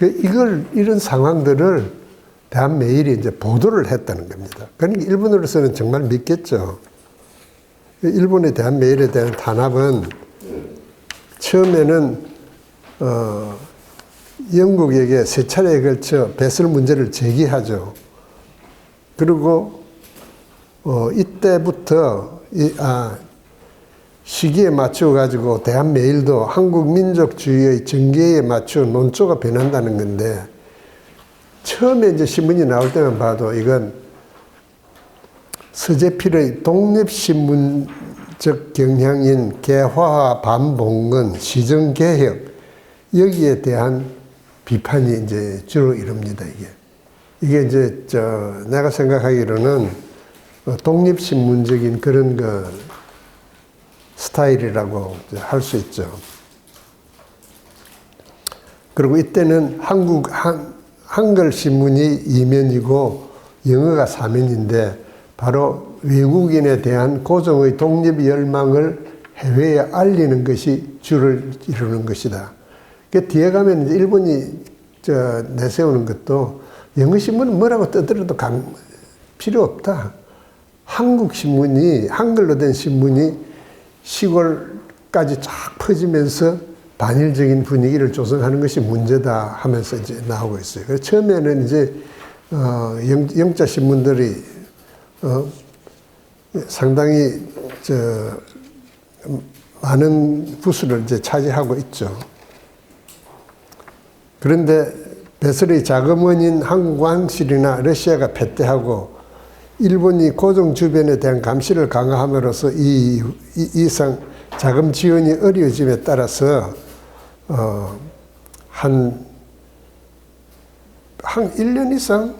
이런 상황들을 대한매일이 이제 보도를 했다는 겁니다. 그러니까 일본으로서는 정말 믿겠죠. 일본의 대한매일에 대한 탄압은 처음에는 영국에게 세 차례에 걸쳐 배설 문제를 제기하죠. 그리고 이때부터 시기에 맞춰 가지고 대한매일도 한국민족주의의 전개에 맞춰 논조가 변한다는 건데, 처음에 이제 신문이 나올 때만 봐도 이건 서재필의 독립신문적 경향인 개화와 반봉건, 시정개혁, 여기에 대한 비판이 이제 주로 이릅니다, 이게 이제 내가 생각하기로는 독립신문적인 그런 스타일이라고 할 수 있죠. 그리고 이때는 한글 신문이 2면이고 영어가 4면인데 바로 외국인에 대한 고종의 독립 열망을 해외에 알리는 것이 주를 이루는 것이다. 그 뒤에 가면 이제 일본이 내세우는 것도 영어 신문은 뭐라고 떠들어도 필요 없다. 한국 신문이, 한글로 된 신문이 시골까지 쫙 퍼지면서 반일적인 분위기를 조성하는 것이 문제다 하면서 이제 나오고 있어요. 그래서 처음에는 이제 영자 신문들이 상당히 많은 부수를 이제 차지하고 있죠. 그런데 배설의 자금원인 한국왕실이나 러시아가 패퇴하고 일본이 고종 주변에 대한 감시를 강화함으로써 이 이상 자금 지원이 어려워짐에 따라서 한 1년 이상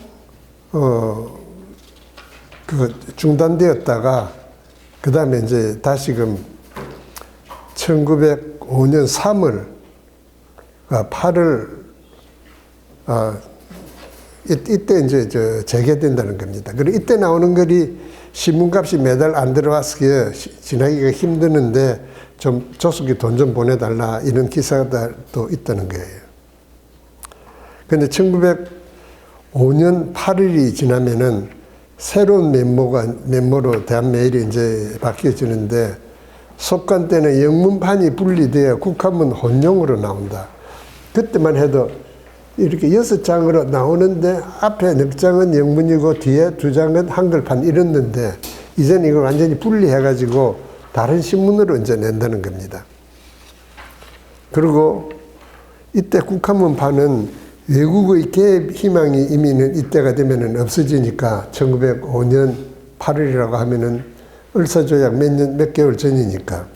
중단되었다가 그 다음에 이제 다시금 1905년 3월 8월 이때 이제 재개된다는 겁니다. 그리고 이때 나오는 글이 신문값이 매달 안 들어와서 지나기가 힘드는데 좀 조속히 돈 좀 보내달라 이런 기사들도 있다는 거예요. 그런데 1905년 8일이 지나면은 새로운 면모로 대한매일이 이제 바뀌어지는데, 속간 때는 영문판이 분리되어 국한문 혼용으로 나온다. 그때만 해도 이렇게 6장으로 나오는데 앞에 4장은 영문이고 뒤에 2장은 한글판 이랬는데, 이제는 이걸 완전히 분리해가지고 다른 신문으로 이제 낸다는 겁니다. 그리고 이때 국한문판은 외국의 개입 희망이 이미는 이때가 되면은 없어지니까 1905년 8월이라고 하면은 을사조약 몇 개월 전이니까.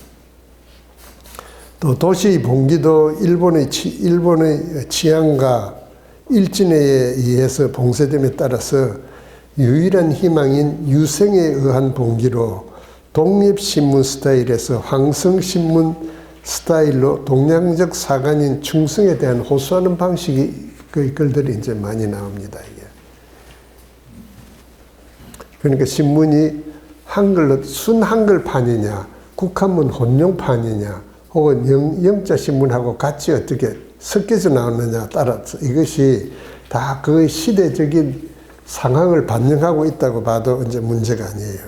또 도시 봉기도 일본의 치안과 일진에 의해서 봉쇄됨에 따라서 유일한 희망인 유생에 의한 봉기로 독립신문 스타일에서 황성신문 스타일로 동양적 사관인 충성에 대한 호소하는 방식의 글들이 이제 많이 나옵니다, 이게. 그러니까 신문이 한글로 순한글판이냐, 국한문 혼용판이냐, 혹은 영자 신문하고 같이 어떻게 섞여서 나오느냐 따라서 이것이 다 그 시대적인 상황을 반영하고 있다고 봐도 이제 문제가 아니에요.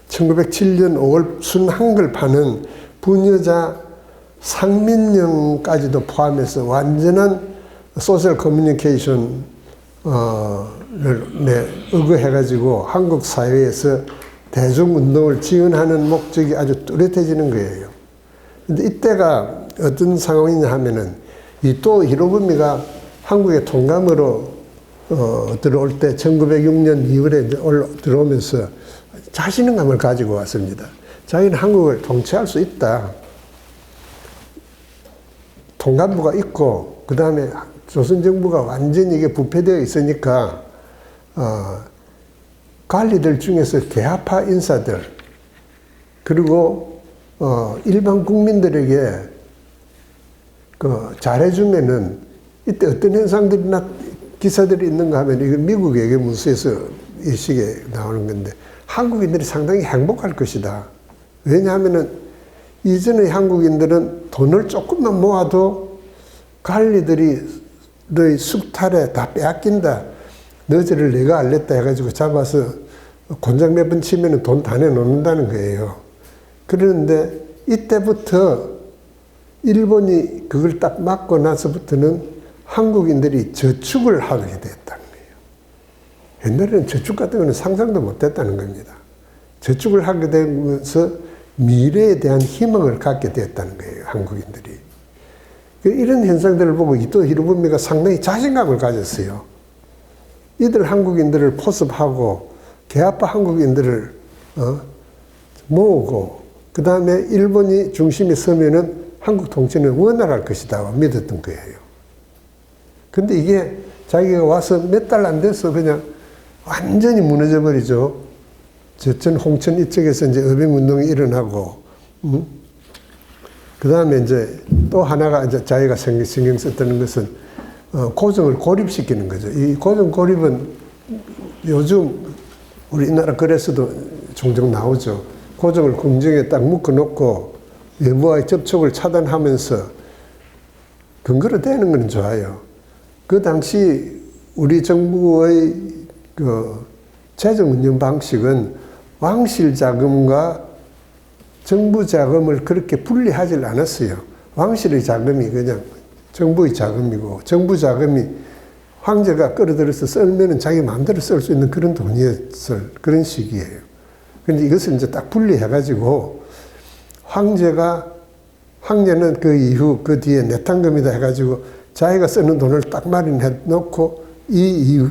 1907년 5월 순한글판은 부녀자 상민령까지도 포함해서 완전한 소셜 커뮤니케이션을 의거해가지고 한국 사회에서 대중운동을 지원하는 목적이 아주 뚜렷해지는 거예요. 근데 이때가 어떤 상황이냐 하면은 또 히로부미가 한국에 통감으로 들어올 때 1906년 2월에 이제 들어오면서 자신감을 가지고 왔습니다. 자기는 한국을 통치할 수 있다. 통감부가 있고 그 다음에 조선정부가 완전히 이게 부패되어 있으니까 관리들 중에서 개화파 인사들 그리고 일반 국민들에게 잘해주면은 이때 어떤 현상들이나 기사들이 있는가 하면 이거 미국 외교문서에서 이 시기에 나오는 건데 한국인들이 상당히 행복할 것이다. 왜냐하면은 이전의 한국인들은 돈을 조금만 모아도 관리들이 너희 숙탈에 다 빼앗긴다. 너희들을 내가 알렸다 해가지고 잡아서 곤장 몇 번 치면은 돈 다 내놓는다는 거예요. 그런데 이때부터 일본이 그걸 딱 막고 나서부터는 한국인들이 저축을 하게 됐다는 거예요. 옛날에는 저축 같은 거는 상상도 못 했다는 겁니다. 저축을 하게 되면서 미래에 대한 희망을 갖게 됐다는 거예요, 한국인들이. 이런 현상들을 보고 이토 히로부미가 상당히 자신감을 가졌어요. 이들 한국인들을 포섭하고 개아파 한국인들을 모으고 그 다음에 일본이 중심에 서면은 한국 통치는 원활할 것이다 믿었던 거예요. 근데 이게 자기가 와서 몇 달 안 돼서 그냥 완전히 무너져 버리죠. 저천 홍천 이쪽에서 이제 어빙운동이 일어나고, 그 다음에 이제 또 하나가 이제 자기가 신경 썼다는 것은 고정을 고립시키는 거죠. 이 고정 고립은 요즘 우리나라 글에서도 종종 나오죠. 고정을 궁정에 딱 묶어놓고 외부와의 접촉을 차단하면서 근거로 되는 건 좋아요. 그 당시 우리 정부의 그 재정 운영 방식은 왕실 자금과 정부 자금을 그렇게 분리하지 않았어요. 왕실의 자금이 그냥 정부의 자금이고, 정부 자금이 황제가 끌어들여서 썰면은 자기 마음대로 쓸 수 있는 그런 돈이었을 그런 시기예요. 그런데 이것을 이제 딱 분리해가지고, 황제는 그 이후, 그 뒤에 내탕금이다 해가지고 자기가 쓰는 돈을 딱 마련해 놓고 이외에는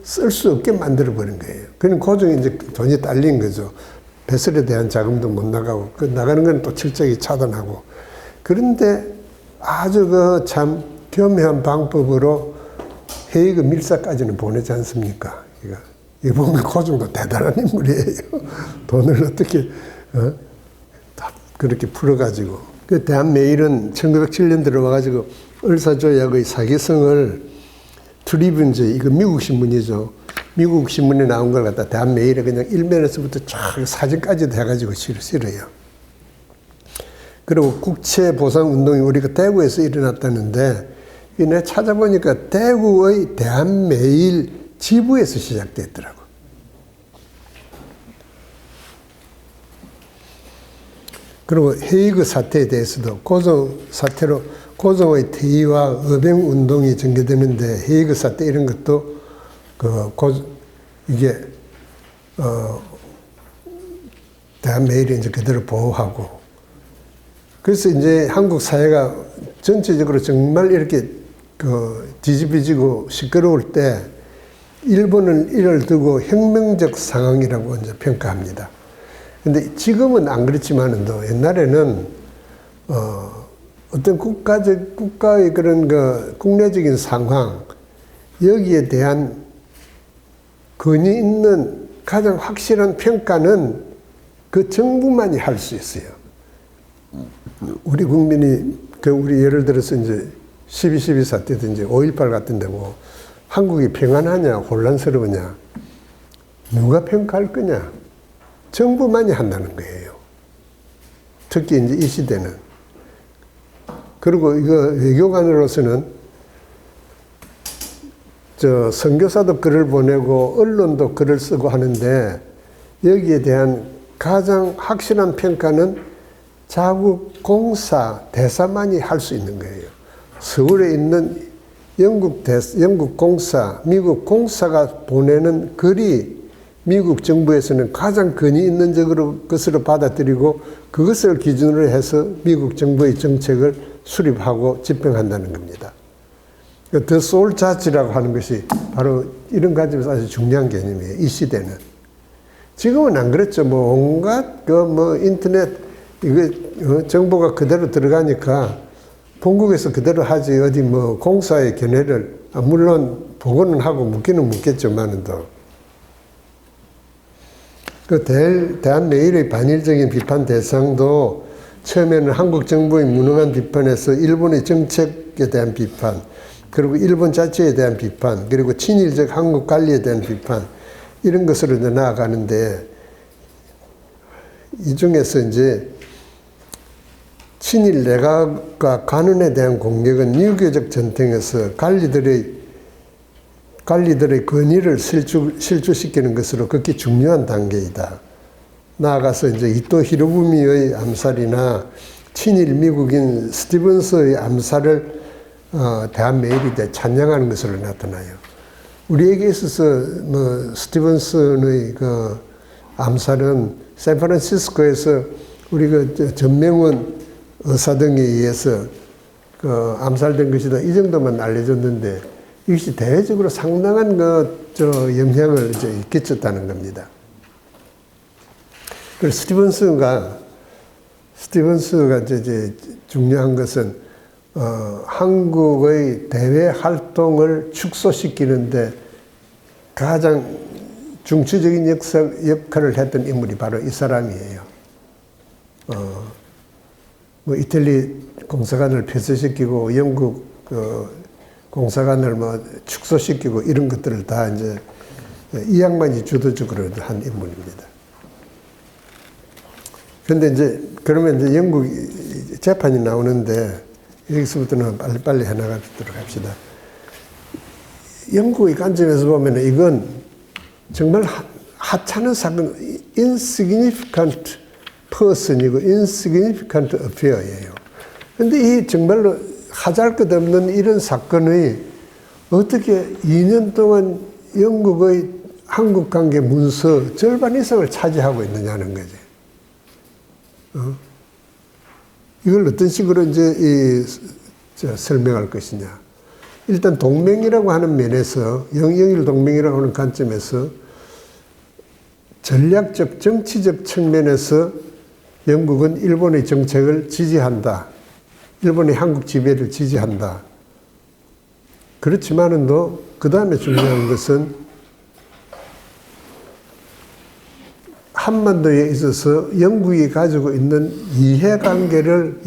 쓸 수 없게 만들어버린 거예요. 그럼 고정이 이제 돈이 딸린 거죠. 배설에 대한 자금도 못 나가고, 그 나가는 건 또 철저히 차단하고. 그런데 아주 그 참 교묘한 방법으로 헤이그 밀사까지는 보내지 않습니까? 이거 보면 고정도 대단한 인물이에요. 돈을 어떻게, 다 그렇게 풀어가지고. 그 대한메일은 1907년 들어와가지고 을사조약의 사기성을 트리뷴즈, 이거 미국 신문이죠. 미국 신문에 나온 걸 갖다 대한메일에 그냥 일면에서부터 쫙 사진까지도 해가지고 실어요. 그리고 국채보상운동이 우리가 대구에서 일어났다는데, 내가 찾아보니까 대구의 대한메일 지부에서 시작됐더라고. 그리고 헤이그 사태에 대해서도 고종 사태로 고종의 퇴위와 어병 운동이 전개되는데 헤이그 사태 이런 것도 이게 대한메일이 이제 그대로 보호하고, 그래서 이제 한국 사회가 전체적으로 정말 이렇게 뒤집어지고 시끄러울 때 일본은 이를 두고 혁명적 상황이라고 이제 평가합니다. 근데 지금은 안 그렇지만도 옛날에는 어떤 국가의 그런 국내적인 상황, 여기에 대한 근위 있는 가장 확실한 평가는 그 정부만이 할 수 있어요. 우리 국민이, 우리 예를 들어서 이제 12.12 사태도 이제 5.18 같은 데고, 한국이 평안하냐, 혼란스러우냐, 누가 평가할 거냐? 정부만이 한다는 거예요. 특히 이제 이 시대는. 그리고 이거 외교관으로서는 선교사도 글을 보내고 언론도 글을 쓰고 하는데, 여기에 대한 가장 확실한 평가는 자국 공사 대사만이 할 수 있는 거예요. 서울에 있는 영국 공사, 미국 공사가 보내는 글이 미국 정부에서는 가장 근위 있는 것으로 받아들이고, 그것을 기준으로 해서 미국 정부의 정책을 수립하고 집행한다는 겁니다. The soul judge라고 하는 것이 바로 이런 관점에서 아주 중요한 개념이에요. 이 시대는. 지금은 안 그렇죠. 온갖 인터넷 이거 정보가 그대로 들어가니까 본국에서 그대로 하지, 어디 공사의 견해를 물론 보고는 하고 묻기는 묻겠지만도. 대한메일의 반일적인 비판 대상도 처음에는 한국 정부의 무능한 비판에서 일본의 정책에 대한 비판, 그리고 일본 자체에 대한 비판, 그리고 친일적 한국 관리에 대한 비판, 이런 것으로 이제 나아가는데, 이 중에서 이제 친일 내각과 관원에 대한 공격은 유교적 전통에서 관리들의 권위를 실추시키는 것으로 극히 중요한 단계이다. 나아가서 이제 이토 히로부미의 암살이나 친일 미국인 스티븐스의 암살을 대한 메일이 찬양하는 것으로 나타나요. 우리에게 있어서 뭐 스티븐슨의 그 암살은 샌프란시스코에서 우리 그 전명원 의사 등에 의해서 그 암살된 것이다. 이 정도만 알려졌는데 이것이 대외적으로 상당한 영향을 이제 끼쳤다는 겁니다. 그래서 스티븐스가 이제 중요한 것은 한국의 대외 활동을 축소시키는데 가장 중추적인 역할을 했던 인물이 바로 이 사람이에요. 뭐 이탈리 공사관을 폐쇄시키고 영국 공사관을 뭐 축소시키고 이런 것들을 다 이제 이 양반이 주도적으로 한 인물입니다. 그런데 이제 그러면 이제 영국 재판이 나오는데 여기서부터는 빨리 해나가도록 합시다. 영국의 관점에서 보면 이건 정말 하찮은 사건, insignificant person이고 insignificant affair예요. 그런데 이 정말로 하잘 것 없는 이런 사건이 어떻게 2년 동안 영국의 한국 관계 문서 절반 이상을 차지하고 있느냐는 거지. 이걸 어떤 식으로 이제 설명할 것이냐. 일단 동맹이라고 하는 면에서, 영일 동맹이라고 하는 관점에서 전략적, 정치적 측면에서 영국은 일본의 정책을 지지한다. 일본의 한국 지배를 지지한다. 그렇지만은도 그 다음에 중요한 것은 한반도에 있어서 영국이 가지고 있는 이해관계를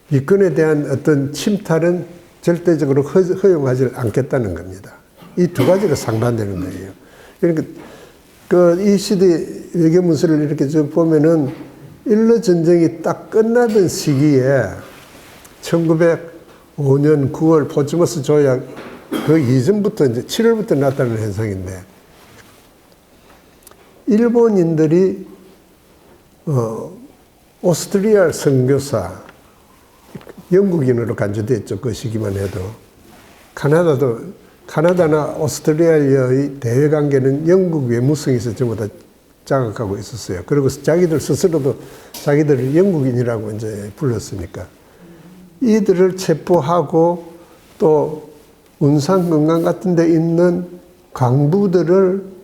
이권에 대한 어떤 침탈은 절대적으로 허용하지 않겠다는 겁니다. 이 두 가지가 상반되는 거예요. 그러니까 이 시대 외교문서를 이렇게 쭉 보면은 일러 전쟁이 딱 끝나던 시기에 1905년 9월 포츠머스 조약 그 이전부터 이제 7월부터 나타나는 현상인데 일본인들이 오스트리아 선교사 영국인으로 간주됐죠. 그 시기만 해도. 카나다나 오스트리아의 대외관계는 영국 외무성에서 전부 다 장악하고 있었어요. 그리고 자기들 스스로도 자기들을 영국인이라고 이제 불렀으니까. 이들을 체포하고 또 운산건강 같은 데 있는 광부들을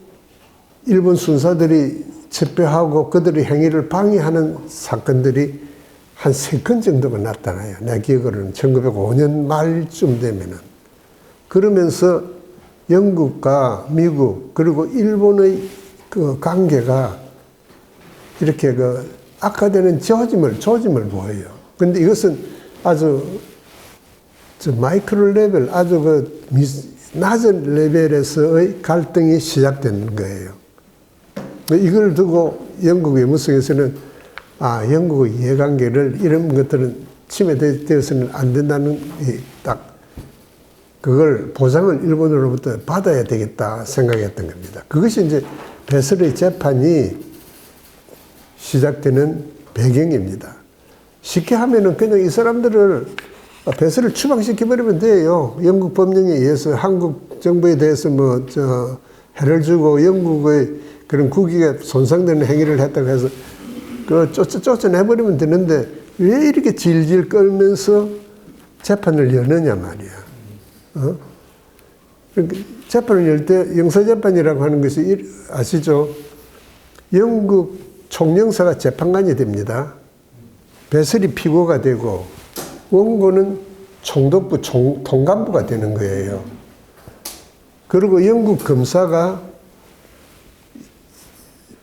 일본 순사들이 체포하고 그들의 행위를 방해하는 사건들이 한 3건 정도가 나타나요. 내 기억으로는 1905년 말쯤 되면은. 그러면서 영국과 미국 그리고 일본의 그 관계가 이렇게 그 악화되는 조짐을 보여요. 그런데 이것은 아주 마이크로 레벨, 아주 그 낮은 레벨에서의 갈등이 시작된 거예요. 이걸 두고 영국 외무성에서는 영국의 이해관계를 이런 것들은 침해되어서는 안 된다는 딱 그걸 보상을 일본으로부터 받아야 되겠다 생각했던 겁니다. 그것이 이제 베슬의 재판이 시작되는 배경입니다. 쉽게 하면은 그냥 이 사람들을 베슬을 추방시켜버리면 돼요. 영국 법령에 의해서 한국 정부에 대해서 해를 주고 영국의 그런 국익에 손상되는 행위를 했다고 해서 쫓아내버리면 되는데 왜 이렇게 질질 끌면서 재판을 여느냐 말이야. 그러니까 재판을 열 때 영사재판이라고 하는 것이 아시죠? 영국 총영사가 재판관이 됩니다. 베슬이 피고가 되고 원고는 총독부, 통감부가 되는 거예요. 그리고 영국 검사가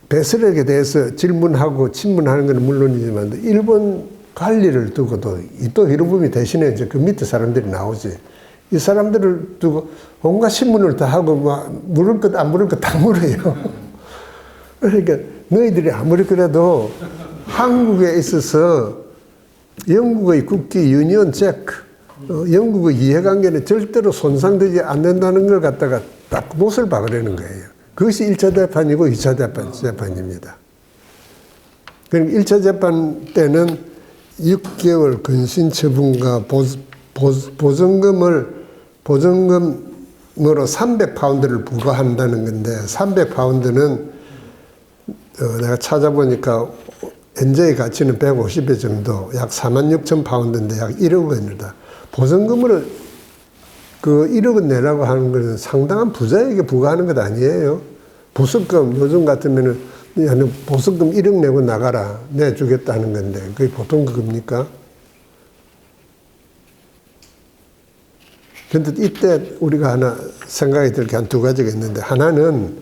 베슬에게 대해서 질문하고 친문하는 건 물론이지만 일본 관리를 두고도 이토 히로부미 대신에 이제 그 밑에 사람들이 나오지. 이 사람들을 두고 온갖 신문을 다 하고 물을 것 안 물을 것 다 물어요. 그러니까 너희들이 아무리 그래도 한국에 있어서 영국의 국기 유니언 잭, 영국의 이해관계는 절대로 손상되지 않는다는 걸 갖다가 딱 못을 박으려는 거예요. 그것이 1차 재판이고 2차 재판입니다. 그러니까 1차 재판 때는 6개월 근신 처분과 보증금으로 300파운드를 부과한다는 건데 300파운드는 내가 찾아보니까 현재의 가치는 150배 정도, 약 46,000파운드인데 약 1억 원입니다. 보증금을 그 1억 원 내라고 하는 것은 상당한 부자에게 부과하는 것 아니에요. 보석금, 요즘 같으면은 보석금 1억 내고 나가라, 내주겠다는 건데, 그게 보통 그겁니까? 근데 이때 우리가 하나 생각이 들 게 한 두 가지가 있는데, 하나는,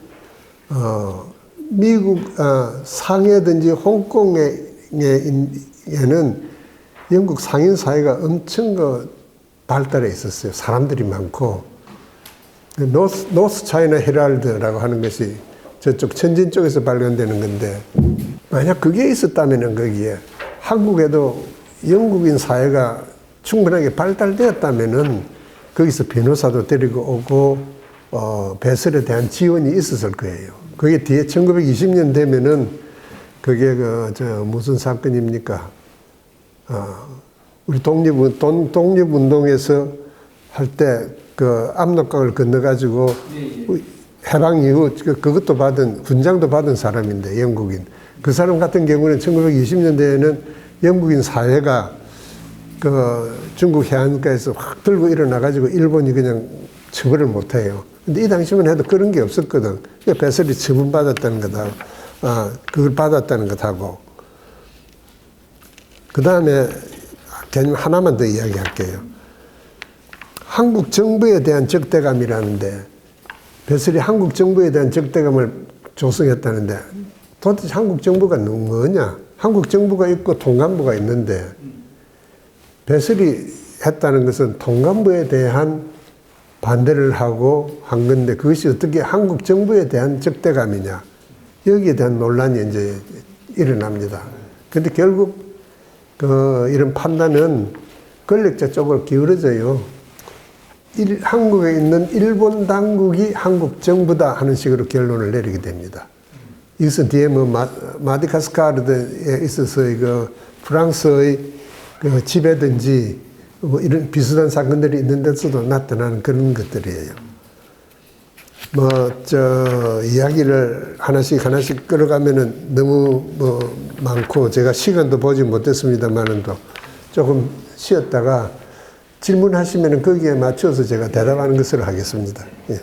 미국, 상해든지 홍콩에는 영국 상인 사회가 엄청 발달해 있었어요. 사람들이 많고. 노스 차이나 헤랄드라고 하는 것이 저쪽 천진 쪽에서 발견되는 건데, 만약 그게 있었다면 거기에 한국에도 영국인 사회가 충분하게 발달되었다면은 거기서 변호사도 데리고 오고, 배설에 대한 지원이 있었을 거예요. 그게 뒤에 1920년 되면은 그게 무슨 사건입니까? 우리 독립운동에서 할 때 그 압록강을 건너가지고 해방 이후 그것도 받은, 훈장도 받은 사람인데, 영국인. 그 사람 같은 경우는 1920년대에는 영국인 사회가 그 중국 해안가에서 확 들고 일어나가지고 일본이 그냥 처벌을 못해요. 근데 이 당시만 해도 그런 게 없었거든. 배설이 처분받았다는 것하고, 그걸 받았다는 것하고. 그 다음에 개념 하나만 더 이야기할게요. 한국 정부에 대한 적대감이라는데, 배설이 한국 정부에 대한 적대감을 조성했다는데, 도대체 한국 정부가 뭐냐? 한국 정부가 있고 통감부가 있는데, 배설이 했다는 것은 통감부에 대한 반대를 하고 한 건데, 그것이 어떻게 한국 정부에 대한 적대감이냐? 여기에 대한 논란이 이제 일어납니다. 근데 결국 이런 판단은 권력자 쪽으로 기울어져요. 한국에 있는 일본 당국이 한국 정부다 하는 식으로 결론을 내리게 됩니다. 이것은 뒤에 마디카스카르에 있어서 프랑스의 지배든지 이런 비슷한 사건들이 있는 데서도 나타나는 그런 것들이에요. 이야기를 하나씩 끌어가면은 너무 많고, 제가 시간도 보지 못했습니다만은 또 조금 쉬었다가 질문하시면은 거기에 맞춰서 제가 대답하는 것으로 하겠습니다. 예.